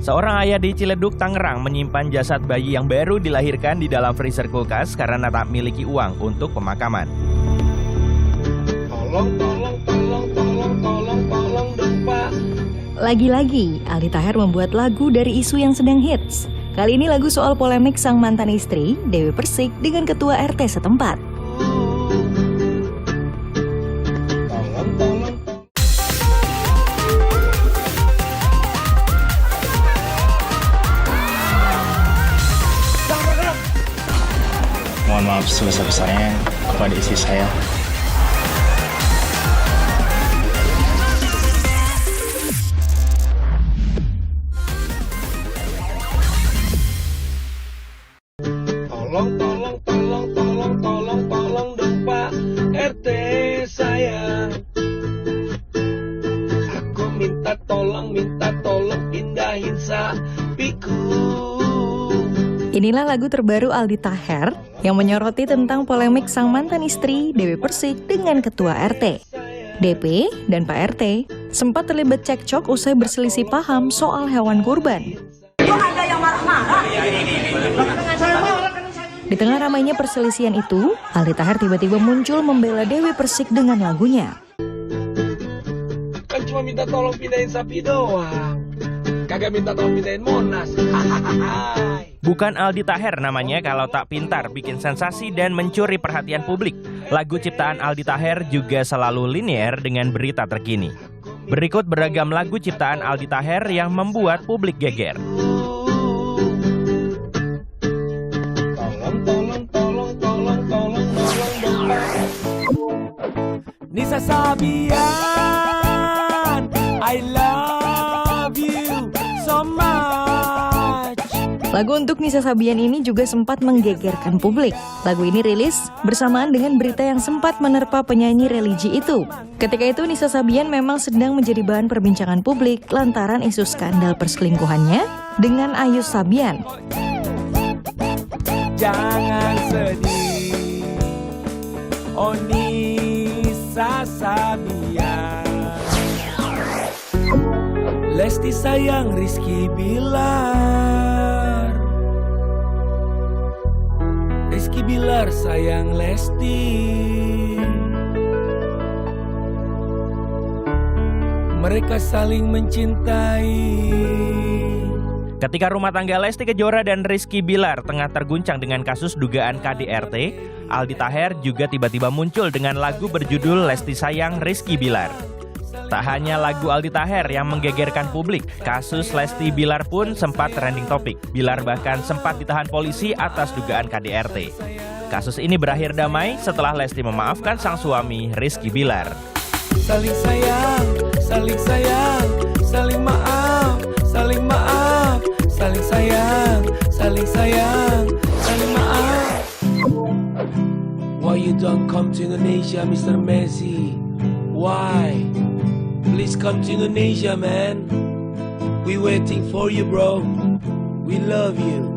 Seorang ayah di Ciledug, Tangerang menyimpan jasad bayi yang baru dilahirkan di dalam freezer kulkas karena tak memiliki uang untuk pemakaman. Tolong dong Pak. Lagi-lagi, Aldi Taher membuat lagu dari isu yang sedang hits. Kali ini lagu soal polemik sang mantan istri, Dewi Persik, dengan ketua RT setempat. Mohon maaf sebesar-besarnya kepada istri saya. Tolong dong Pak RT saya. Aku minta tolong pindahin sapiku. Inilah lagu terbaru Aldi Taher yang menyoroti tentang polemik sang mantan istri Dewi Persik dengan ketua RT. DP dan Pak RT sempat terlibat cekcok usai berselisih paham soal hewan kurban. Ada yang marah-marah. Di tengah ramainya perselisihan itu, Aldi Taher tiba-tiba muncul membela Dewi Persik dengan lagunya. Kan cuma minta tolong pindahin sapi doang. Kagak minta tolong pindahin Monas. Bukan Aldi Taher namanya kalau tak pintar bikin sensasi dan mencuri perhatian publik. Lagu ciptaan Aldi Taher juga selalu linear dengan berita terkini. Berikut beragam lagu ciptaan Aldi Taher yang membuat publik geger. Nisa Sabian, I love you so much. Lagu untuk Nisa Sabian ini juga sempat menggegerkan publik. Lagu ini rilis bersamaan dengan berita yang sempat menerpa penyanyi religi itu. Ketika itu Nisa Sabian memang sedang menjadi bahan perbincangan publik lantaran isu skandal perselingkuhannya dengan Ayu Sabian. Jangan sedih, oh Nisa Sabian. Lesti sayang Rizky Bilar. Rizky Bilar sayang Lesti. Mereka saling mencintai. Ketika rumah tangga Lesti Kejora dan Rizky Bilar tengah terguncang dengan kasus dugaan KDRT, Aldi Taher juga tiba-tiba muncul dengan lagu berjudul Lesti Sayang Rizky Bilar. Tak hanya lagu Aldi Taher yang menggegerkan publik, kasus Lesti Bilar pun sempat trending topik. Bilar bahkan sempat ditahan polisi atas dugaan KDRT. Kasus ini berakhir damai setelah Lesti memaafkan sang suami Rizky Bilar. Saling sayang, saling sayang, saling maaf, saling maaf, saling sayang, saling sayang, saling maaf. Why you don't come to Indonesia, Mr. Messi? Why? Please come to Indonesia, man. We waiting for you, bro. We love you.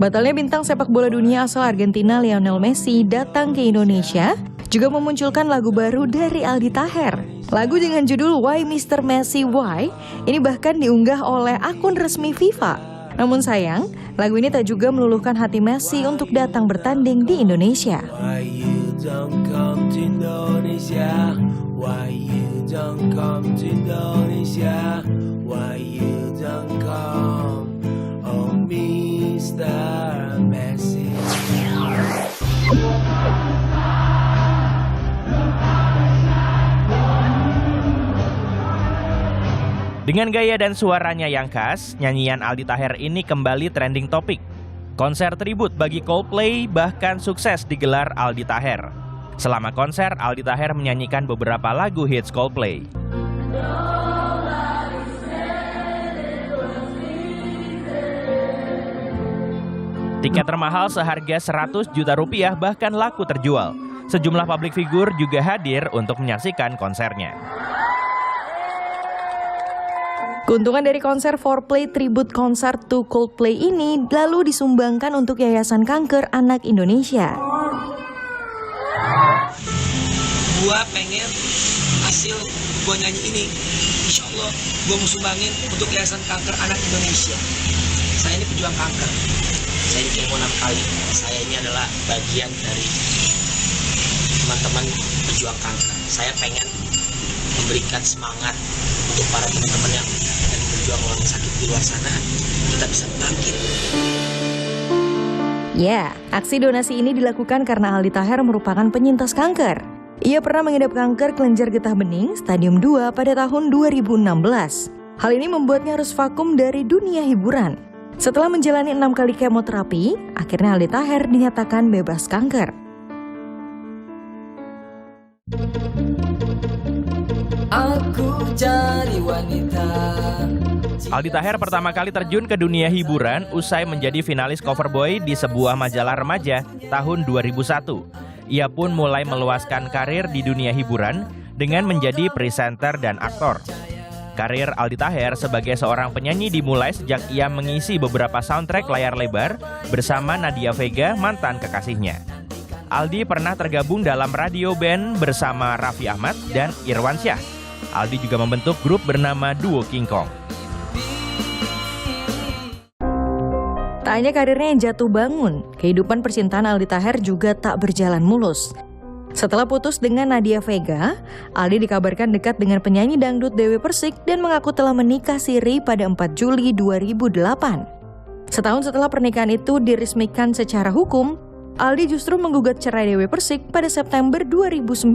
Batalnya bintang sepak bola dunia asal Argentina Lionel Messi datang ke Indonesia juga memunculkan lagu baru dari Aldi Taher. Lagu dengan judul Why Mr. Messi Why ini bahkan diunggah oleh akun resmi FIFA. Namun sayang, lagu ini tak juga meluluhkan hati Messi untuk datang bertanding di Indonesia. Why you don't come to Indonesia? Why you don't come to Indonesia? Why you don't come? Oh, Mr. Messi. Dengan gaya dan suaranya yang khas, nyanyian Aldi Taher ini kembali trending topik. Konser tribut bagi Coldplay bahkan sukses digelar Aldi Taher. Selama konser, Aldi Taher menyanyikan beberapa lagu hits Coldplay. Tiket termahal seharga 100 juta rupiah bahkan laku terjual. Sejumlah publik figur juga hadir untuk menyaksikan konsernya. Keuntungan dari konser 4Play Tribute Concert to Coldplay ini lalu disumbangkan untuk Yayasan Kanker Anak Indonesia. Gua pengen hasil gue nyanyi ini, insya Allah gue mau sumbangin untuk Yayasan Kanker Anak Indonesia. Saya ini pejuang kanker. Saya ini kemo 6 kali. Saya ini adalah bagian dari teman-teman pejuang kanker. Saya pengen memberikan semangat untuk para teman-teman yang berjuang melawan sakit di luar sana. Kita bisa bangkit. Ya, aksi donasi ini dilakukan karena Aldi Taher merupakan penyintas kanker. Ia pernah mengidap kanker kelenjar getah bening stadium 2 pada tahun 2016. Hal ini membuatnya harus vakum dari dunia hiburan. Setelah menjalani 6 kali kemoterapi, akhirnya Aldi Taher dinyatakan bebas kanker. Aku cari wanita. Aldi Taher pertama kali terjun ke dunia hiburan usai menjadi finalis cover boy di sebuah majalah remaja tahun 2001. Ia pun mulai meluaskan karir di dunia hiburan dengan menjadi presenter dan aktor. Karir Aldi Taher sebagai seorang penyanyi dimulai sejak ia mengisi beberapa soundtrack layar lebar bersama Nadia Vega, mantan kekasihnya. Aldi pernah tergabung dalam radio band bersama Raffi Ahmad dan Irwan Syah. Aldi juga membentuk grup bernama Duo King Kong. Tak hanya karirnya yang jatuh bangun, kehidupan percintaan Aldi Taher juga tak berjalan mulus. Setelah putus dengan Nadia Vega, Aldi dikabarkan dekat dengan penyanyi dangdut Dewi Persik dan mengaku telah menikah siri pada 4 Juli 2008. Setahun setelah pernikahan itu diresmikan secara hukum, Aldi justru menggugat cerai Dewi Persik pada September 2009.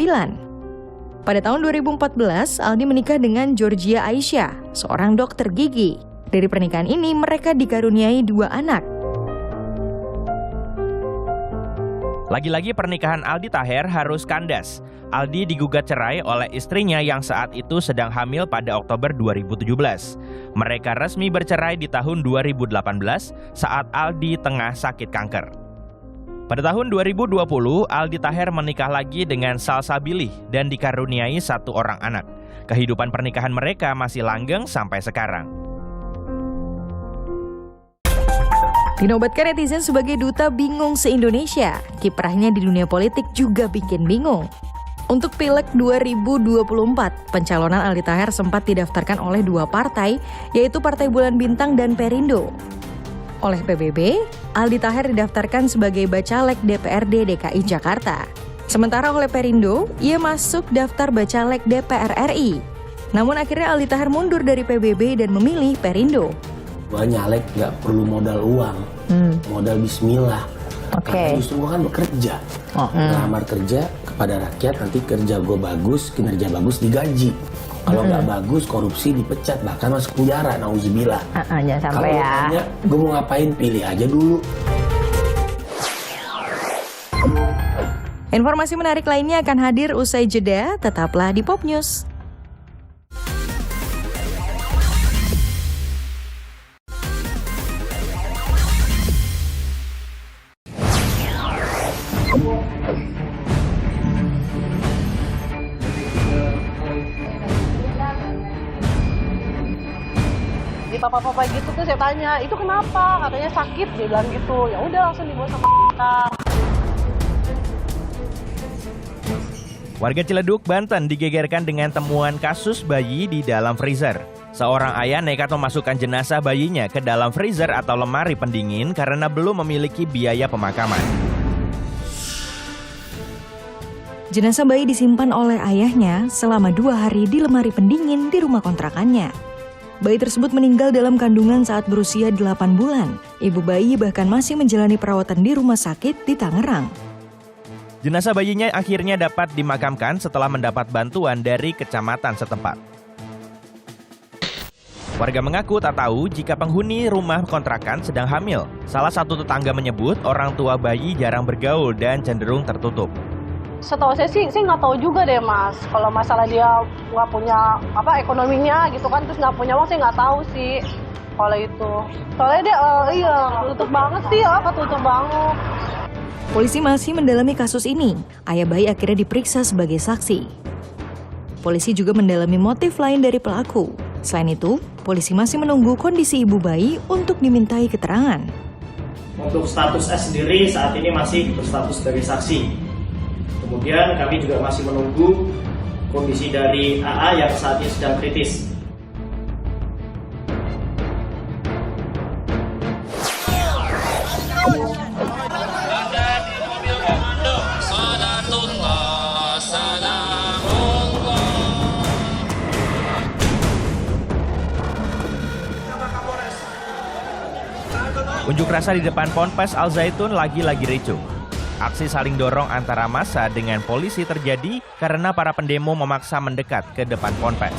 Pada tahun 2014, Aldi menikah dengan Georgia Aisyah, seorang dokter gigi. Dari pernikahan ini, mereka dikaruniai 2 anak. Lagi-lagi pernikahan Aldi Taher harus kandas. Aldi digugat cerai oleh istrinya yang saat itu sedang hamil pada Oktober 2017. Mereka resmi bercerai di tahun 2018 saat Aldi tengah sakit kanker. Pada tahun 2020, Aldi Taher menikah lagi dengan Salsabilih dan dikaruniai 1 orang anak. Kehidupan pernikahan mereka masih langgeng sampai sekarang. Dinobatkan netizen sebagai duta bingung se-Indonesia, kiprahnya di dunia politik juga bikin bingung. Untuk Pileg 2024, pencalonan Aldi Taher sempat didaftarkan oleh 2 partai, yaitu Partai Bulan Bintang dan Perindo. Oleh PBB, Aldi Taher didaftarkan sebagai Bacalek DPRD DKI Jakarta. Sementara oleh Perindo, ia masuk daftar Bacalek DPR RI. Namun akhirnya Aldi Taher mundur dari PBB dan memilih Perindo. Gue nyalek nggak perlu modal uang, modal bismillah. Karena justru gue kan bekerja, ngelamar kerja kepada rakyat, nanti kerja gue bagus, kinerja bagus digaji. Kalau nggak bagus, korupsi dipecat, bahkan masuk penjara, nauzubillah. Jangan sampai ya. Kalau tanya, gue mau ngapain, pilih aja dulu. Informasi menarik lainnya akan hadir usai jeda, tetaplah di Pop News. Di papa-papa gitu tuh saya tanya, itu kenapa? Katanya sakit, dia bilang gitu. Ya udah langsung dibawa sama kita. Warga Ciledug, Banten digegerkan dengan temuan kasus bayi di dalam freezer. Seorang ayah nekat memasukkan jenazah bayinya ke dalam freezer atau lemari pendingin karena belum memiliki biaya pemakaman. Jenazah bayi disimpan oleh ayahnya selama 2 hari di lemari pendingin di rumah kontrakannya. Bayi tersebut meninggal dalam kandungan saat berusia 8 bulan. Ibu bayi bahkan masih menjalani perawatan di rumah sakit di Tangerang. Jenazah bayinya akhirnya dapat dimakamkan setelah mendapat bantuan dari kecamatan setempat. Warga mengaku tak tahu jika penghuni rumah kontrakan sedang hamil. Salah satu tetangga menyebut orang tua bayi jarang bergaul dan cenderung tertutup. Setahu saya sih nggak tahu juga deh mas. Kalau masalah dia nggak punya ekonominya gitu kan, terus nggak punya uang, saya nggak tahu sih kalau itu. Soalnya dia tutup banget sih, ketutup banget. Polisi masih mendalami kasus ini. Ayah bayi akhirnya diperiksa sebagai saksi. Polisi juga mendalami motif lain dari pelaku. Selain itu, polisi masih menunggu kondisi ibu bayi untuk dimintai keterangan. Untuk status S sendiri saat ini masih berstatus sebagai saksi. Kemudian kami juga masih menunggu kondisi dari AA yang saat ini sedang kritis. Unjuk rasa di depan Ponpes Al Zaitun lagi-lagi ricuh. Aksi saling dorong antara massa dengan polisi terjadi karena para pendemo memaksa mendekat ke depan Ponpes.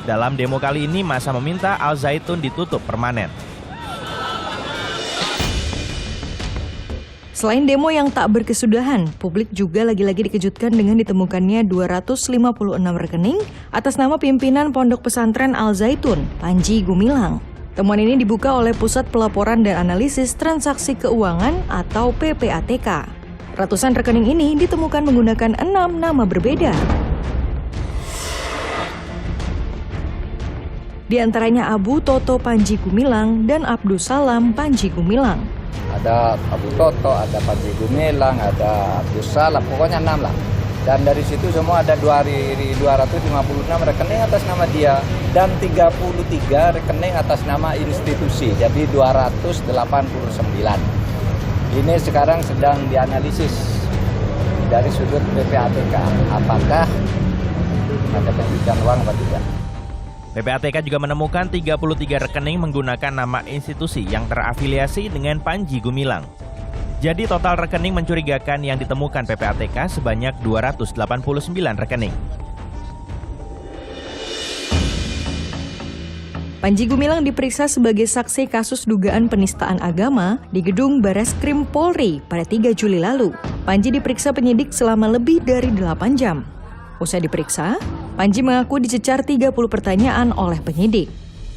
Dalam demo kali ini, massa meminta Al Zaitun ditutup permanen. Selain demo yang tak berkesudahan, publik juga lagi-lagi dikejutkan dengan ditemukannya 256 rekening atas nama pimpinan Pondok Pesantren Al Zaitun, Panji Gumilang. Temuan ini dibuka oleh Pusat Pelaporan dan Analisis Transaksi Keuangan atau PPATK. Ratusan rekening ini ditemukan menggunakan 6 nama berbeda. Di antaranya Abu Toto Panji Gumilang dan Abdus Salam Panji Gumilang. Ada Abu Toto, ada Panji Gumilang, ada Abdus Salam, pokoknya 6 lah. Dan dari situ semua ada 256 rekening atas nama dia dan 33 rekening atas nama institusi, jadi 289. Ini sekarang sedang dianalisis dari sudut PPATK, apakah ada pencucian uang atau tidak. PPATK juga menemukan 33 rekening menggunakan nama institusi yang terafiliasi dengan Panji Gumilang. Jadi total rekening mencurigakan yang ditemukan PPATK sebanyak 289 rekening. Panji Gumilang diperiksa sebagai saksi kasus dugaan penistaan agama di gedung Bareskrim Polri pada 3 Juli lalu. Panji diperiksa penyidik selama lebih dari 8 jam. Usai diperiksa, Panji mengaku dicecar 30 pertanyaan oleh penyidik.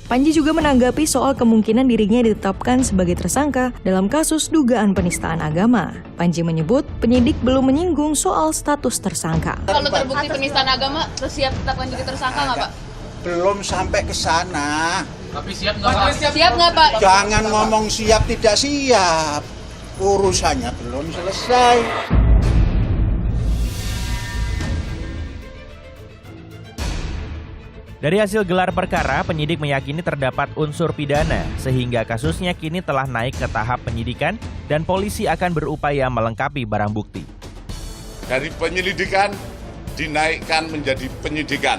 Panji juga menanggapi soal kemungkinan dirinya ditetapkan sebagai tersangka dalam kasus dugaan penistaan agama. Panji menyebut penyidik belum menyinggung soal status tersangka. Kalau terbukti penistaan agama, terus siap tetapkan jadi tersangka nggak, Pak? Belum sampai ke sana. Tapi siap nggak, Pak? Siap nggak, Pak? Jangan ngomong siap tidak siap. Urusannya belum selesai. Dari hasil gelar perkara, penyidik meyakini terdapat unsur pidana, sehingga kasusnya kini telah naik ke tahap penyidikan dan polisi akan berupaya melengkapi barang bukti. Dari penyelidikan dinaikkan menjadi penyidikan.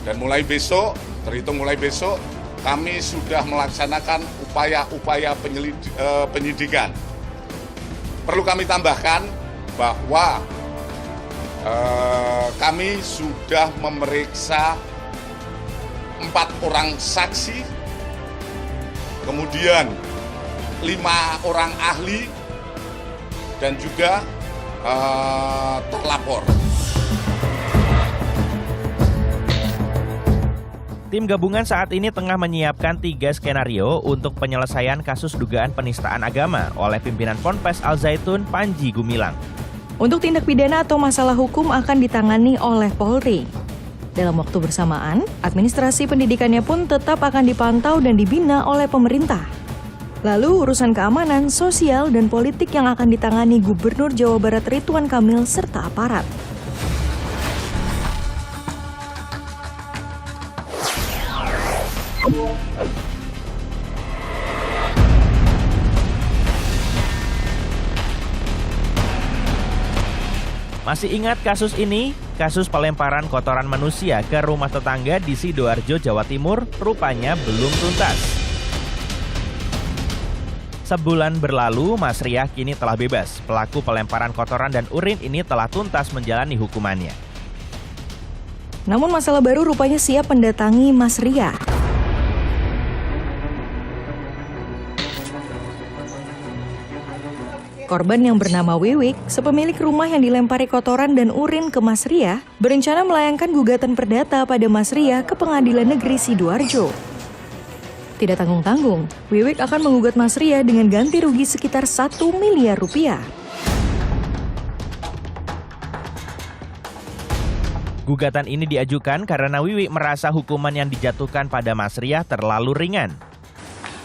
Dan mulai besok, terhitung mulai besok, kami sudah melaksanakan upaya-upaya penyidikan. Perlu kami tambahkan bahwa kami sudah memeriksa 4 orang saksi, kemudian 5 orang ahli, dan juga terlapor. Tim gabungan saat ini tengah menyiapkan 3 skenario untuk penyelesaian kasus dugaan penistaan agama oleh pimpinan Ponpes Al Zaitun Panji Gumilang. Untuk tindak pidana atau masalah hukum akan ditangani oleh Polri. Dalam waktu bersamaan, administrasi pendidikannya pun tetap akan dipantau dan dibina oleh pemerintah. Lalu urusan keamanan, sosial, dan politik yang akan ditangani Gubernur Jawa Barat Ridwan Kamil serta aparat. Masih ingat kasus ini? Kasus pelemparan kotoran manusia ke rumah tetangga di Sidoarjo, Jawa Timur, rupanya belum tuntas. Sebulan berlalu, Mas Riah kini telah bebas. Pelaku pelemparan kotoran dan urin ini telah tuntas menjalani hukumannya. Namun masalah baru rupanya siap mendatangi Mas Riah. Korban yang bernama Wiwik, sepemilik rumah yang dilempari kotoran dan urin ke Mas Riah, berencana melayangkan gugatan perdata pada Mas Riah ke Pengadilan Negeri Sidoarjo. Tidak tanggung-tanggung, Wiwik akan mengugat Mas Riah dengan ganti rugi sekitar 1 miliar rupiah. Gugatan ini diajukan karena Wiwik merasa hukuman yang dijatuhkan pada Mas Riah terlalu ringan.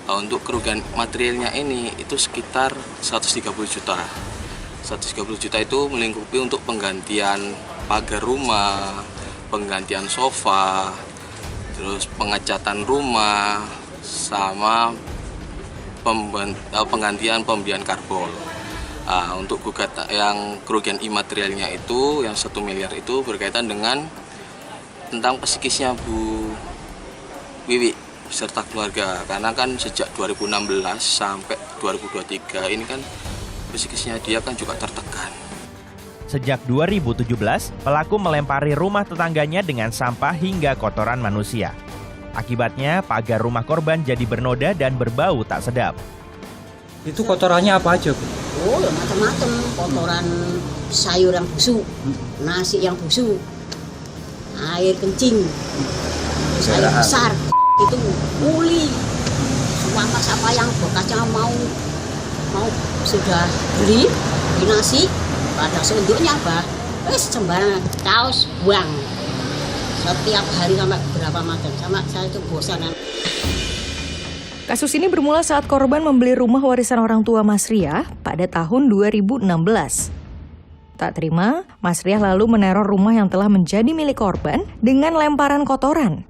Untuk kerugian materialnya ini itu sekitar 130 juta. 130 juta itu melingkupi untuk penggantian pagar rumah, penggantian sofa, terus pengecatan rumah, sama penggantian pembelian karbol. Untuk gugatan yang kerugian imaterialnya itu yang 1 miliar itu berkaitan dengan tentang psikisnya Bu Wiwi beserta keluarga, karena kan sejak 2016 sampai 2023 ini kan psikisnya dia kan juga tertekan. Sejak 2017, pelaku melempari rumah tetangganya dengan sampah hingga kotoran manusia. Akibatnya, pagar rumah korban jadi bernoda dan berbau tak sedap. Itu kotorannya apa aja, Bu? Oh, ya macam-macam. Kotoran sayur yang busuk, nasi yang busuk, air kencing, air besar, itu uli. Apa yang bekasnya mau sudah beli nasi, pada sendoknya sembarang kaos buang. Setiap hari sampai berapa macam, sama saya itu bosan. Kasus ini bermula saat korban membeli rumah warisan orang tua Mas Riah pada tahun 2016. Tak terima, Mas Riah lalu meneror rumah yang telah menjadi milik korban dengan lemparan kotoran.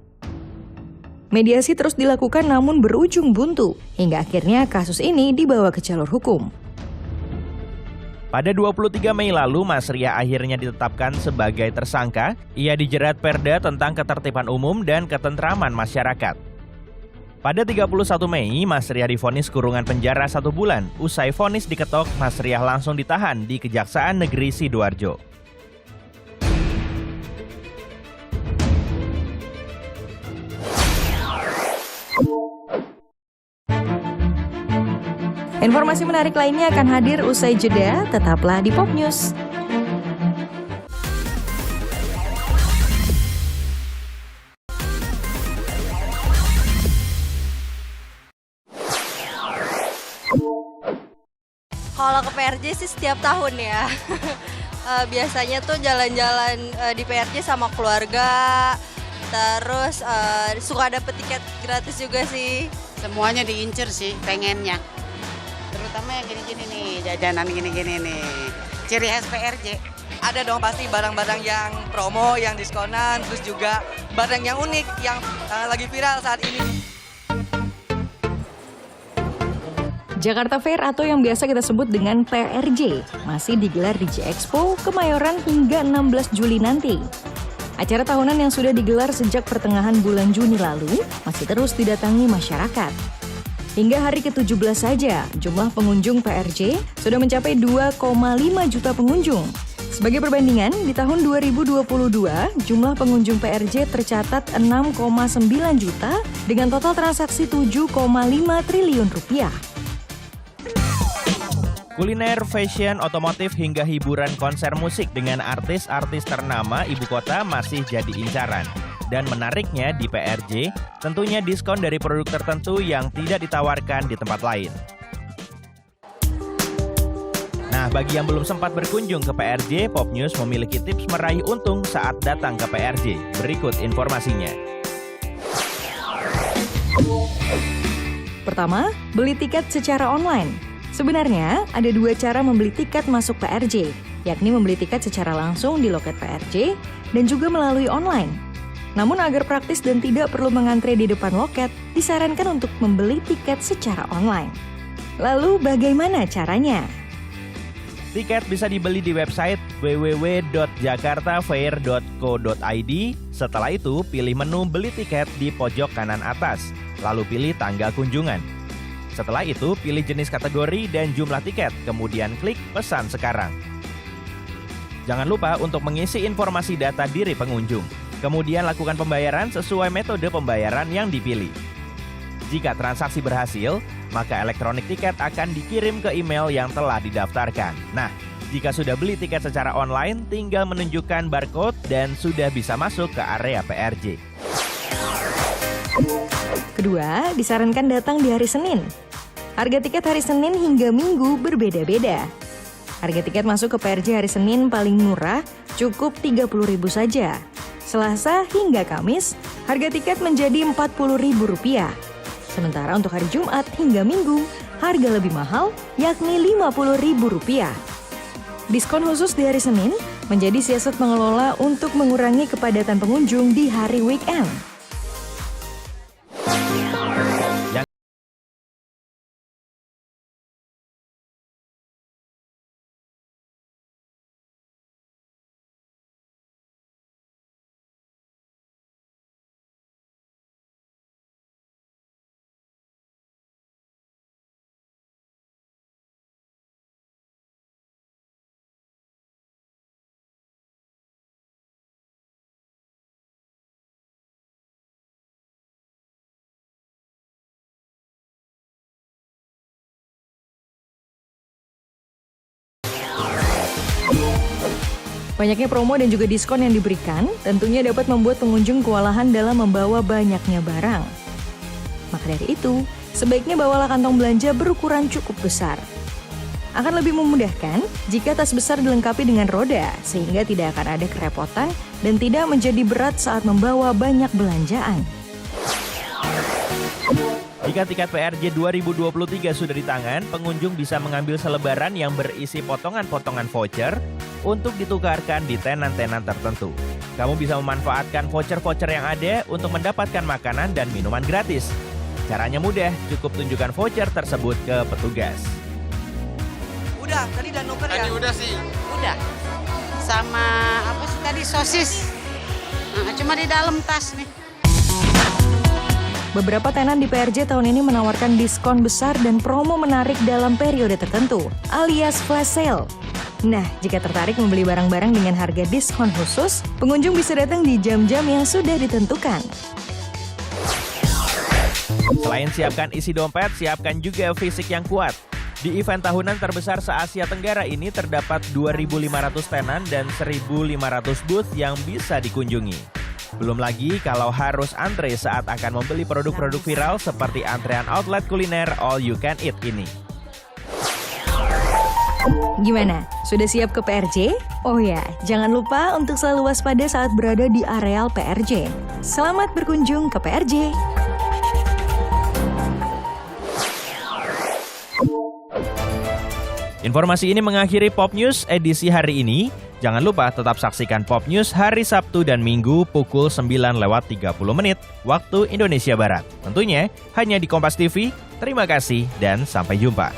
Mediasi terus dilakukan namun berujung buntu, hingga akhirnya kasus ini dibawa ke jalur hukum. Pada 23 Mei lalu, Mas Riah akhirnya ditetapkan sebagai tersangka. Ia dijerat Perda tentang Ketertiban Umum dan Ketentraman Masyarakat. Pada 31 Mei, Mas Riah divonis kurungan penjara 1 bulan. Usai vonis diketok, Mas Riah langsung ditahan di Kejaksaan Negeri Sidoarjo. Informasi menarik lainnya akan hadir usai jeda, tetaplah di Pop News. Kalau ke PRJ sih setiap tahun ya. Biasanya tuh jalan-jalan di PRJ sama keluarga, terus suka dapet tiket gratis juga sih. Semuanya diincer sih pengennya. Terutama yang gini-gini nih, jajanan gini-gini nih. Ciri khas PRJ. Ada dong pasti barang-barang yang promo, yang diskonan, terus juga barang yang unik, yang lagi viral saat ini. Jakarta Fair atau yang biasa kita sebut dengan PRJ masih digelar di J-Expo Kemayoran hingga 16 Juli nanti. Acara tahunan yang sudah digelar sejak pertengahan bulan Juni lalu masih terus didatangi masyarakat. Hingga hari ke-17 saja, jumlah pengunjung PRJ sudah mencapai 2,5 juta pengunjung. Sebagai perbandingan, di tahun 2022, jumlah pengunjung PRJ tercatat 6,9 juta dengan total transaksi 7,5 triliun rupiah. Kuliner, fashion, otomotif, hingga hiburan konser musik dengan artis-artis ternama ibu kota masih jadi incaran. Dan menariknya di PRJ, tentunya diskon dari produk tertentu yang tidak ditawarkan di tempat lain. Nah, bagi yang belum sempat berkunjung ke PRJ, Pop News memiliki tips meraih untung saat datang ke PRJ. Berikut informasinya. Pertama, beli tiket secara online. Sebenarnya, ada 2 cara membeli tiket masuk PRJ, yakni membeli tiket secara langsung di loket PRJ dan juga melalui online. Namun agar praktis dan tidak perlu mengantre di depan loket, disarankan untuk membeli tiket secara online. Lalu bagaimana caranya? Tiket bisa dibeli di website www.jakartafair.co.id. Setelah itu, pilih menu beli tiket di pojok kanan atas, lalu pilih tanggal kunjungan. Setelah itu, pilih jenis kategori dan jumlah tiket, kemudian klik pesan sekarang. Jangan lupa untuk mengisi informasi data diri pengunjung. Kemudian lakukan pembayaran sesuai metode pembayaran yang dipilih. Jika transaksi berhasil, maka elektronik tiket akan dikirim ke email yang telah didaftarkan. Nah, jika sudah beli tiket secara online, tinggal menunjukkan barcode dan sudah bisa masuk ke area PRJ. Kedua, disarankan datang di hari Senin. Harga tiket hari Senin hingga Minggu berbeda-beda. Harga tiket masuk ke PRJ hari Senin paling murah, cukup Rp30.000 saja. Selasa hingga Kamis, harga tiket menjadi Rp40.000. Sementara untuk hari Jumat hingga Minggu, harga lebih mahal, yakni Rp50.000. Diskon khusus di hari Senin menjadi siasat pengelola untuk mengurangi kepadatan pengunjung di hari weekend. Banyaknya promo dan juga diskon yang diberikan tentunya dapat membuat pengunjung kewalahan dalam membawa banyaknya barang. Maka dari itu, sebaiknya bawalah kantong belanja berukuran cukup besar. Akan lebih memudahkan jika tas besar dilengkapi dengan roda, sehingga tidak akan ada kerepotan dan tidak menjadi berat saat membawa banyak belanjaan. Jika tiket PRJ 2023 sudah di tangan, pengunjung bisa mengambil selebaran yang berisi potongan-potongan voucher untuk ditukarkan di tenan-tenan tertentu. Kamu bisa memanfaatkan voucher-voucher yang ada untuk mendapatkan makanan dan minuman gratis. Caranya mudah, cukup tunjukkan voucher tersebut ke petugas. Udah, tadi udah nuker ya? Tadi udah sih. Udah. Sama apa sih tadi, sosis. Nah, cuma di dalam tas nih. Beberapa tenan di PRJ tahun ini menawarkan diskon besar dan promo menarik dalam periode tertentu, alias flash sale. Nah, jika tertarik membeli barang-barang dengan harga diskon khusus, pengunjung bisa datang di jam-jam yang sudah ditentukan. Selain siapkan isi dompet, siapkan juga fisik yang kuat. Di event tahunan terbesar se-Asia Tenggara ini terdapat 2.500 tenan dan 1.500 booth yang bisa dikunjungi. Belum lagi kalau harus antre saat akan membeli produk-produk viral seperti antrean outlet kuliner all you can eat ini. Gimana? Sudah siap ke PRJ? Oh ya, jangan lupa untuk selalu waspada saat berada di areal PRJ. Selamat berkunjung ke PRJ. Informasi ini mengakhiri Pop News edisi hari ini. Jangan lupa tetap saksikan Pop News hari Sabtu dan Minggu pukul 9:30 waktu Indonesia Barat. Tentunya hanya di Kompas TV. Terima kasih dan sampai jumpa.